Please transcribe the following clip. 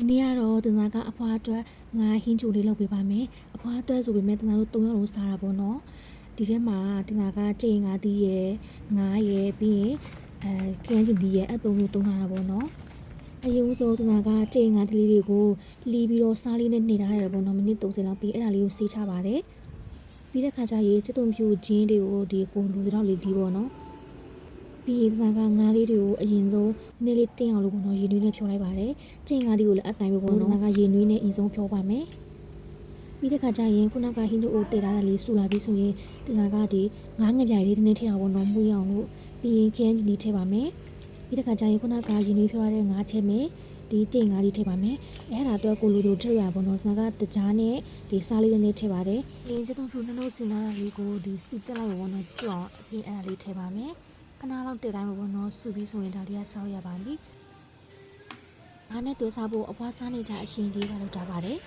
နေ့ကတော့တင်စားကအဖွားအတွက်ငါဟင်းချိုလေးလုပ်ပေးပါမယ်အဖွားအတွက်ဆိုပေမဲ့တင်စားတို့3ယောက်လုံးစားတာပေါ့နော်ဒီထဲမှာတင်စားကကြိမ်5သီးရယ်9ရယ်ပြီးရင်ခရမ်းချင်သီးရယ်အသုံးမျိုးသုံးထားတာပေါ့နော်အရင်ဦးဆုံးတင်စားကကြိမ်5သီးလေးတွေကိုလှီးပြီးတော့စားလေးနဲ့နှိမ့်ထားရတယ်ပေါ့နော်မိနစ်30လောက်ပြီးအဲ့ဒါလေးကိုဆေးချပါတယ်ပြီးတဲ့ခါကျရင်ချစ်တုံဖြူဂျင်းတွေကိုဒီကိုလူတော့လေးဒီပေါ့နော်ပြီးရင်တင်စားကငါးလေးတွေကိုအရင်ဆုံးနည်းလေးတင်းအောင်လို့ပေါ့နော်ရေနွေးနဲ့ဖြောလိုက်ပါတယ်ကြိမ်5သီးကိုလည်းအတိုင်းပဲပေါ့နော်တင်စားကရေနွေးနဲ့အရင်ဆုံးဖြောပါမယ်ပြီးတဲ့ခါကျရင်ခုနကဟင်းတို့ကိုတည်ထားတာလေးဆူလာပြီးဆိုရင်တင်စားကဒီငါးငပြိုင်လေးနည်းနည်းထည့်အောင်ပေါ့နော်မှုရအောင်လို့ပြီးရင်ခရမ်းချင်သီးထည့်ပါမယ်ပြီးတဲ့ခါကျရင်ခုနကရေနွေးဖြောရတဲ့ငါးထည့်မယ်ဒီကြိမ်5သီးထည့်ပါမယ်အဲ့ဒါတော့ကိုလူတို့ထည့်ရပါတော့တင်စားကတကြားနဲ့ဒီစားလေးနည်းထည့်ပါတယ်အရင်ချစ်တုံဖြူနှုတ်စင်လာတာလေးကိုဒီစီတက်လိုက်ပေါ့နော်ကြွအောင်အပြင်အဲ့ဒါလေးထည့်ပါမယ်ခဏလောက်တည်တိုင်းပေါ့နော်ဆူပြီးဆိုရင်ဒါလေးကစားရပါပြီငါနဲ့တွဲစားဖို့အဖွားစားနေကြအရှင်လေးကလောက်တာပါတယ်